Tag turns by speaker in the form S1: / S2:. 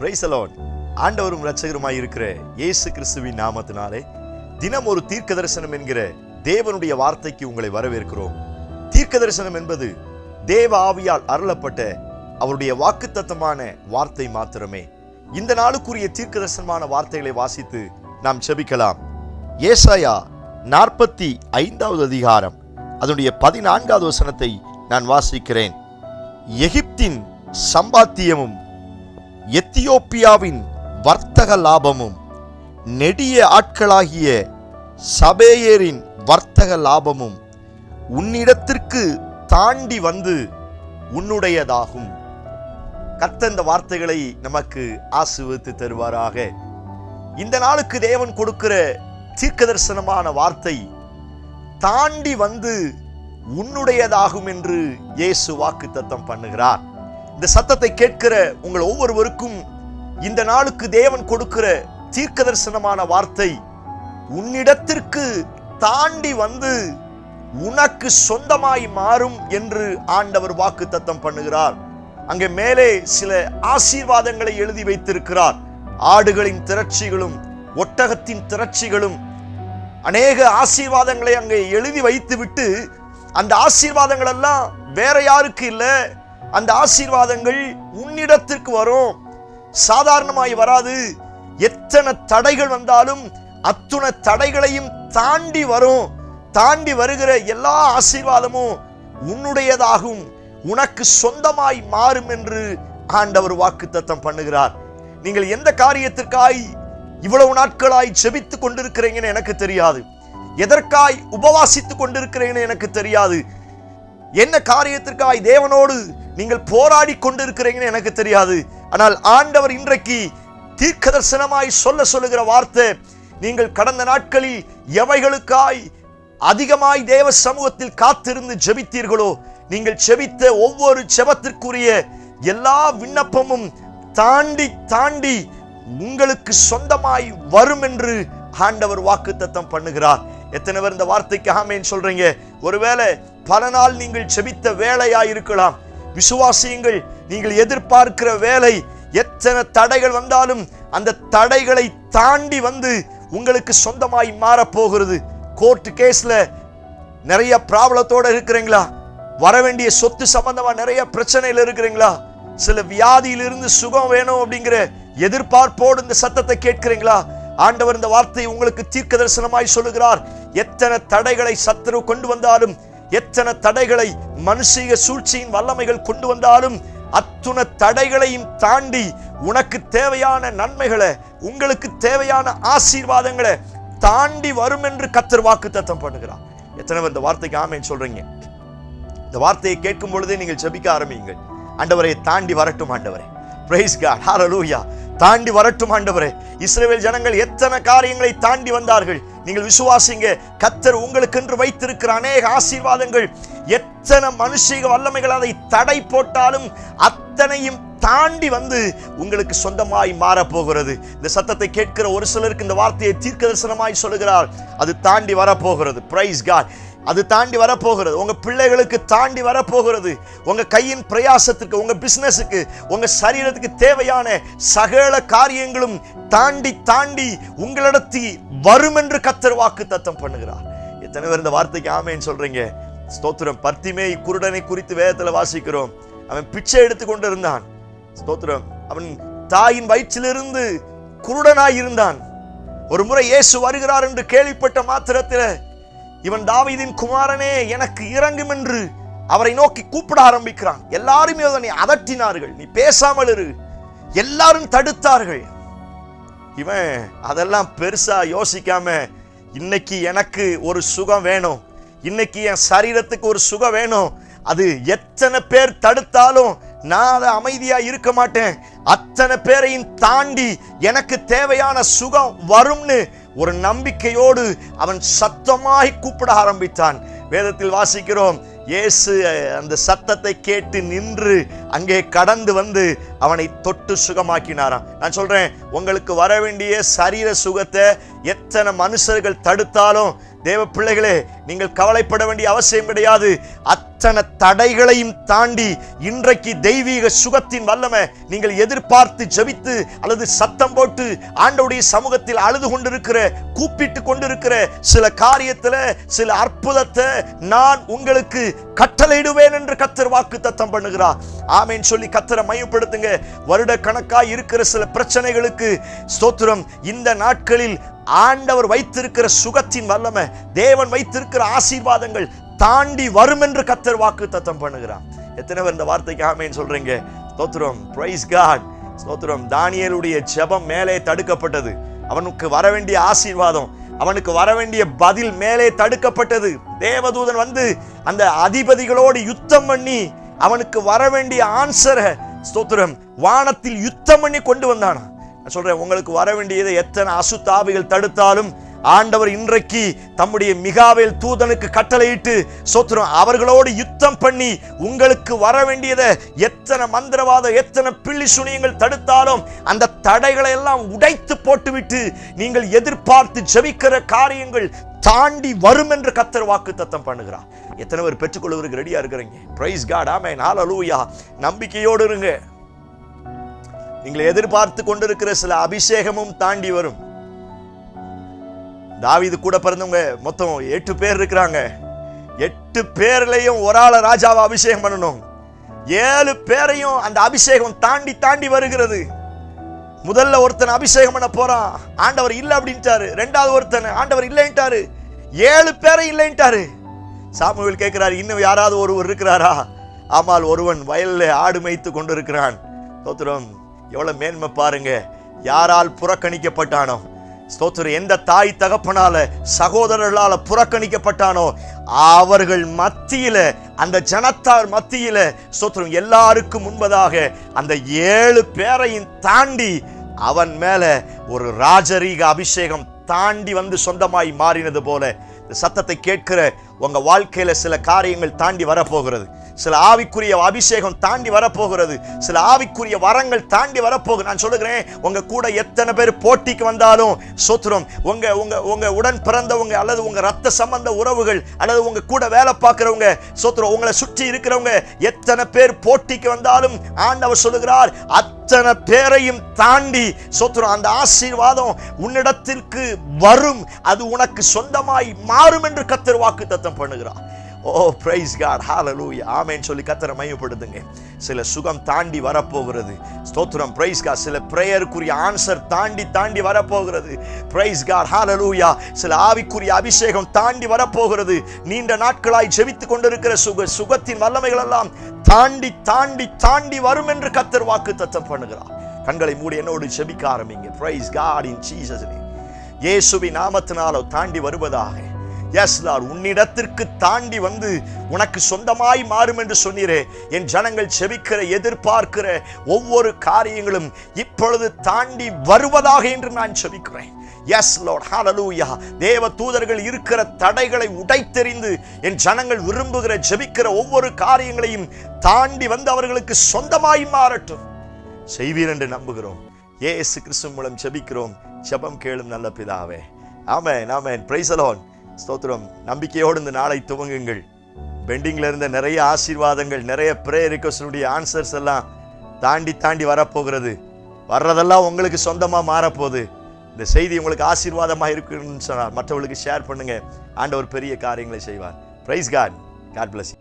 S1: Price the Lord. ஆண்டவரும் இரட்சகருமாய் இருக்கிற இயேசு கிறிஸ்துவின் நாமத்தினாலே தினம் ஒரு தீர்க்க தரிசனம் என்கிற தேவனுடைய வார்த்தைக்கு உங்களை வரவேற்கிறோம். தீர்க்க தரிசனம் என்பது தேவ ஆவியால் அருளப்பட்ட அவருடைய வாக்குத்தத்தமான வார்த்தை மாத்திரமே. இந்த நாளுக்குரிய தீர்க்க தரிசனமான வார்த்தைகளை வாசித்து நாம் செபிக்கலாம். ஏசாயா 45வது அதிகாரம் அதனுடைய 14வது வசனத்தை நான் வாசிக்கிறேன். எகிப்தின் சம்பாத்தியமும் எத்தியோப்பியாவின் வர்த்தக லாபமும் நெடிய ஆட்களாகிய சபேயரின் வர்த்தக லாபமும் உன்னிடத்திற்கு தாண்டி வந்து உன்னுடையதாகும். கர்த்தர் இந்த வார்த்தைகளை நமக்கு ஆசீர்வதித்து தருவாராக. இந்த நாளுக்கு தேவன் கொடுக்கிற தீர்க்க தரிசனமான வார்த்தை தாண்டி வந்து உன்னுடையதாகும் என்று இயேசு வாக்குத்தத்தம் பண்ணுகிறார். இந்த சத்தத்தை கேட்கிற உங்கள் ஒவ்வொருவருக்கும் இந்த நாளுக்கு தேவன் கொடுக்கிற தீர்க்க தரிசனமான வார்த்தை உன்னிடத்திற்கு தாண்டி வந்து உனக்கு சொந்தமாய் மாறும் என்று ஆண்டவர் வாக்குத்தத்தம் பண்ணுகிறார். அங்கே மேலே சில ஆசீர்வாதங்களை எழுதி வைத்திருக்கிறார். ஆடுகளின் திரட்சிகளும் ஒட்டகத்தின் திரட்சிகளும் அநேக ஆசீர்வாதங்களை அங்கே எழுதி வைத்துவிட்டு, அந்த ஆசீர்வாதங்கள் எல்லாம் வேற யாருக்கு இல்லை, அந்த ஆசீர்வாதங்கள் உன்னிடத்திற்கு வரும். சாதாரணமாய் வராது. எத்தனை தடைகள் வந்தாலும் அத்துணை தடைகளையும் தாண்டி வரும். தாண்டி வருகிற எல்லா ஆசீர்வாதமும் உன்னுடையதாகும், உனக்கு சொந்தமாய் மாறும் என்று ஆண்டவர் வாக்குத்தத்தம் பண்ணுகிறார். நீங்கள் எந்த காரியத்திற்காய் இவ்வளவு நாட்களாய் ஜெபித்துக் கொண்டிருக்கிறீங்கன்னு எனக்கு தெரியாது. எதற்காய் உபவாசித்துக் கொண்டிருக்கிறீங்கன்னு எனக்கு தெரியாது. என்ன காரியத்திற்காய் தேவனோடு நீங்கள் போராடி கொண்டிருக்கிறீங்கன்னு எனக்கு தெரியாது. ஆனால் ஆண்டவர் இன்றைக்கு தீர்க்க தரிசனமாய் சொல்லுகிற வார்த்தை, நீங்கள் கடந்த நாட்களில் எவைகளுக்காய் அதிகமாய் தேவ சமூகத்தில் காத்திருந்து ஜெபித்தீர்களோ, நீங்கள் ஜெபித்த ஒவ்வொரு ஜெபத்திற்குரிய எல்லா விண்ணப்பமும் தாண்டி தாண்டி உங்களுக்கு சொந்தமாய் வரும் என்று ஆண்டவர் வாக்குத்தத்தம் பண்ணுகிறார். எத்தனை பேர் இந்த வார்த்தைக்கு ஆமென் சொல்றீங்க? ஒருவேளை பல நாள் நீங்கள் ஜெபித்த வேலையா இருக்கலாம். விசுவாசியுங்கள், நீங்கள் எதிர்பார்க்கிற வேலை எத்தனை தடைகள் வந்தாலும் அந்த தடைகளை தாண்டி வந்து உங்களுக்கு சொந்தமாய் மாறப்போகிறது. கோர்ட் கேஸ்ல நிறைய ப்ராப்ளத்தோட இருக்கிறீங்களா? வர வேண்டிய சொத்து சம்பந்தமா நிறைய பிரச்சனையில் இருக்கிறீங்களா? சில வியாதியிலிருந்து சுகம் வேணும் அப்படிங்கிற எதிர்பார்ப்போடு இந்த சத்தத்தை கேட்கிறீங்களா? ஆண்டவர் இந்த வார்த்தை உங்களுக்கு தீர்க்க தரிசனமாய் சொல்லுகிறார். எத்தனை தடைகளை சத்துரு கொண்டு வந்தாலும், எத்தனை தடைகளை மனுஷீக சூழ்ச்சியின் வல்லமைகள் கொண்டு வந்தாலும், அத்துணை தடைகளையும் தாண்டி உனக்கு தேவையான நன்மைகளை, உங்களுக்கு தேவையான ஆசீர்வாதங்களை தாண்டி வரும் என்று கர்த்தர் வாக்குத்தத்தம் பண்ணுகிறார். எத்தனை பேர் இந்த வார்த்தைக்கு ஆமென் சொல்றீங்க? இந்த வார்த்தையை கேட்கும் பொழுதே நீங்கள் ஜெபிக்க ஆரம்பியுங்கள். ஆண்டவரே தாண்டி வரட்டும் ஆண்டவரே. பிரைஸ் காட், ஹல்லேலூயா. தாண்டி வரட்டும் ஆண்டவரே. இஸ்ரவேல் ஜனங்கள் எத்தனை காரியங்களை தாண்டி வந்தார்கள். நீங்கள் விசுவாசிங்க, கர்த்தர் உங்களுக்கென்று வைத்திருக்கிற அநேக ஆசீர்வாதங்கள், எத்தனை மனுஷீக வல்லமைகள் அதை தடை போட்டாலும் அத்தனையும் தாண்டி வந்து உங்களுக்கு சொந்தமாய் மாறப்போகிறது. இந்த சத்தத்தை கேட்கிற ஒரு சிலருக்கு இந்த வார்த்தையை தீர்க்க தரிசனமாய் சொல்லுகிறார். அது தாண்டி வரப்போகிறது. Praise God. அது தாண்டி வரப்போகிறது. உங்க பிள்ளைகளுக்கு தாண்டி வரப்போகிறது. உங்க கையின் பிரயாசத்திற்கு, உங்க பிசினஸுக்கு, உங்க சரீரத்துக்கு தேவையான சகல காரியங்களும் தாண்டி தாண்டி உங்களிடத்தில் வரும் என்று கர்த்தர் வாக்குத்தத்தம் பண்ணுகிறார். எத்தனை பேர் இந்த வார்த்தைக்கு ஆமென் சொல்றீங்க? ஸ்தோத்திரம். பர்த்திமேய் குருடனை குறித்து வேதத்துல வாசிக்கிறோம். அவன் பிச்சை எடுத்து கொண்டு இருந்தான். ஸ்தோத்திரம். அவன் தாயின் வயிற்றிலிருந்து குருடனாய் இருந்தான். ஒரு முறை இயேசு வருகிறார் என்று கேள்விப்பட்ட மாத்திரத்தில், இவன் தாவீதின் குமாரனே எனக்கு இரங்கும் என்று அவரை நோக்கி கூப்பிட ஆரம்பிக்கிறான். எல்லாருமே அதனை அதட்டினார்கள். நீ பேசாமல் இரு. எல்லாரும் தடுத்தார்கள். இவன் அதெல்லாம் பெருசா யோசிக்காம, இன்னைக்கு எனக்கு ஒரு சுகம் வேணும், இன்னைக்கு என் சரீரத்துக்கு ஒரு சுகம் வேணும், அது எத்தனை பேர் தடுத்தாலும் நான் அதை அமைதியா இருக்க மாட்டேன், அத்தனை பேரையும் தாண்டி எனக்கு தேவையான சுகம் வரும்னு ஒரு நம்பிக்கையோடு அவன் சத்தமாய் கூப்பிட ஆரம்பித்தான். வேதத்தில் வாசிக்கிறோம், இயேசு அந்த சத்தத்தை கேட்டு நின்று அங்கே கடந்து வந்து அவனை தொட்டு சுகமாக்கினாராம். நான் சொல்றேன், உங்களுக்கு வர வேண்டிய சரீர சுகத்தை எத்தனை மனுஷர்கள் தடுத்தாலும் தேவ பிள்ளைகளே, நீங்கள் கவலைப்பட வேண்டிய அவசியம் கிடையாது. அத்தனை தடைகளையும் தாண்டி இன்றைக்கு தெய்வீக சுகத்தின் வல்லமை நீங்கள் எதிர்பார்த்து ஜெபித்து அல்லது சத்தம் போட்டு ஆண்டவருடைய சமூகத்தில் அழுது கொண்டிருக்கிற, கூப்பிட்டு கொண்டிருக்கிற சில காரியத்துல சில அற்புதத்தை நான் உங்களுக்கு கட்டளையிடுவேன் என்று கர்த்தர் வாக்குத்தத்தம் பண்ணுகிறார். ஆமென் சொல்லி கர்த்தரை மையப்படுத்துங்க. வருட கணக்காய் இருக்கிற சில பிரச்சனைகளுக்கு ஸ்தோத்திரம். இந்த நாட்களில் ஆண்டவர் வைத்திருக்கிற சுகத்தின் வல்லமை, தேவன் வைத்திருக்கிற ஆசீர்வாதங்கள் தாண்டி வரும் என்று கர்த்தர் வாக்குத்தத்தம் பண்ணுகிறார். எத்தனை பேர் இந்த வார்த்தைக்கு ஆமென் சொல்றீங்க? ஸ்தோத்திரம், பிரைஸ் காட். ஸ்தோத்திரம். தானியேலுடைய ஜெபம் மேலே தடுக்கப்பட்டது. அவனுக்கு வர வேண்டிய ஆசீர்வாதம், அவனுக்கு வர வேண்டிய பதில் மேலே தடுக்கப்பட்டது. தேவதூதன் வந்து அந்த அதிபதிகளோடு யுத்தம் பண்ணி அவனுக்கு வர வேண்டிய ஆன்சரை ஸ்தோத்திரம் வானத்தில் யுத்தம் பண்ணி கொண்டு வந்தானா. நான் சொல்றேன், உங்களுக்கு வர வேண்டியதை எத்தனை அசுத்தாவிகள் தடுத்தாலும் ஆண்டவர் இன்றைக்கு தம்முடைய மிகாவேல் தூதனுக்கு கட்டளையிட்டு ஸ்தோத்திரம் அவர்களோடு யுத்தம் பண்ணி உங்களுக்கு வர வேண்டியதை எத்தனை மந்திரவாத எத்தனை பில்லி சுனியங்கள் தடுத்தாலும் அந்த தடைகளை எல்லாம் உடைத்து போட்டுவிட்டு நீங்கள் எதிர்பார்த்து ஜெபிக்கிற காரியங்கள் தாண்டி வரும் என்று கர்த்தர் வாக்குத்தத்தம் பண்ணுகிறார். எத்தனை பேர் பெற்றுக்கொள்வதற்கு ரெடியா இருக்கிறீங்க? Praise God. ஆமென். ஹல்லேலூயா. நம்பிக்கையோடு இருங்க. நீங்கள் எதிர்பார்த்து கொண்டிருக்கிற சில அபிஷேகமும் தாண்டி வரும். தாவீது கூட பிறந்தவங்க மொத்தம் 8 பேர் இருக்கிறாங்க. 8 பேர்லயும் ஒரு ஆளை ராஜாவை அபிஷேகம் பண்ணணும். 7 பேரையும் அந்த அபிஷேகம் தாண்டி தாண்டி வருகிறது. முதல்ல ஒருத்தன் அபிஷேகம் பண்ண போறான், ஆண்டவர் இல்ல அப்படின்ட்டாரு. ரெண்டாவது ஒருத்தன் ஆண்டவர் இல்லைன்ட்டாரு. 7 பேரை இல்லைன்ட்டாரு. சாமுவேல் கேட்கிறாரு, இன்னும் யாராவது ஒருவர் இருக்கிறாரா? ஆமால், ஒருவன் வயல்ல ஆடு மேய்த்து கொண்டிருக்கிறான். ஸ்தோத்திரம். எவ்வளவு மேன்மை பாருங்க. யாரால் புறக்கணிக்கப்பட்டானோ, ஸ்தோத்திரம், எந்த தாய் தகப்பனால சகோதரர்களால புறக்கணிக்கப்பட்டானோ அவர்கள் மத்தியில, அந்த ஜனத்தார் மத்தியில ஸ்தோத்திரம் எல்லாருக்கும் முன்பதாக அந்த 7 பேரையும் தாண்டி அவன் மேல ஒரு ராஜரீக அபிஷேகம் தாண்டி வந்து சொந்தமாய் மாறினது போல இந்த சத்தத்தை கேட்கிற உங்க வாழ்க்கையில சில காரியங்கள் தாண்டி வரப்போகிறது. சில ஆவிக்குரிய அபிஷேகம் தாண்டி வரப்போகிறது. சில ஆவிக்குரிய வரங்கள் தாண்டி வரப்போகுது. நான் சொல்லுகிறேன், உங்க கூட எத்தனை பேர் போட்டிக்கு வந்தாலும் ஸ்தோத்திரம், உங்க உங்க உங்க உடன் பிறந்தவங்க அல்லது உங்க ரத்த சம்பந்த உறவுகள் அல்லது உங்க கூட வேலை பார்க்கிறவங்க ஸ்தோத்திரம், உங்களை சுற்றி இருக்கிறவங்க எத்தனை பேர் போட்டிக்கு வந்தாலும் ஆண்டவர் சொல்லுகிறார், அத்தனை பேரையும் தாண்டி ஸ்தோத்திரம் அந்த ஆசீர்வாதம் உன்னிடத்திற்கு வரும், அது உனக்கு சொந்தமாய் மாறும் என்று கர்த்தர் வாக்குத்தத்தம் பண்ணுகிறார். ஓ பிரைஸ் காட். ஹல்லேலூயா. ஆமென் சொல்லி கர்த்தரை மையப்படுத்துங்க. சில சுகம் தாண்டி வரப்போகிறது. ஸ்தோத்திரம். Praise God. சில பிரேயருக்குரிய ஆன்சர் தாண்டி தாண்டி வரப்போகிறது. Praise God. ஹல்லேலூயா. சில ஆவிக்குரிய அபிஷேகம் தாண்டி வரப்போகிறது. நீண்ட நாட்களாய் ஜெபித்துக் கொண்டிருக்கிற சுகத்தின் வல்லமைகள் எல்லாம் தாண்டி தாண்டி தாண்டி வரும் என்று கர்த்தர் வாக்குத்தத்தம் பண்ணுகிறார். கண்களை மூடி என்னோடு ஜெபிக்க ஆரம்பிங்க. Praise God in Jesus name. இயேசுவின் நாமத்தினால தாண்டி வருவதாக. எஸ் லார்ட், உன்னிடத்திற்கு தாண்டி வந்து உனக்கு சொந்தமாய் மாறும் என்று சொன்னீரே. என் ஜனங்கள் செபிக்கிற எதிர்பார்க்கிற ஒவ்வொரு காரியங்களும் இப்பொழுது தாண்டி வருவதாக என்று நான் செபிக்கிறேன். Yes Lord. ஹல்லேலூயா. தேவ தூதர்கள் இருக்கிற தடைகளை உடைத்தெறிந்து என் ஜனங்கள் விரும்புகிற ஜெபிக்கிற ஒவ்வொரு காரியங்களையும் தாண்டி வந்து அவர்களுக்கு சொந்தமாய் மாறட்டும் செய்வீர் என்று நம்புகிறோம். இயேசு கிறிஸ்து மூலம் ஜெபிக்கிறோம். ஜெபம் கேளும் நல்ல பிதாவே. Amen. Amen. Praise the Lord. ஸ்தோத்திரம். நம்பிக்கையோடு இந்த நாளை துவங்குங்கள். பெண்டிங்ல இருந்த நிறைய ஆசீர்வாதங்கள், நிறைய பிரேயர் ரிக்வெஸ்டுடைய ஆன்சர்ஸ் எல்லாம் தாண்டி தாண்டி வரப்போகிறது. வர்றதெல்லாம் உங்களுக்கு சொந்தமா மாறப்போகுது. இந்த செய்தி உங்களுக்கு ஆசீர்வாதமாக இருக்குன்னு சொன்னால் மற்றவர்களுக்கு ஷேர் பண்ணுங்க. ஆண்டவர் பெரிய காரியங்களை செய்வார். Praise God. God bless you.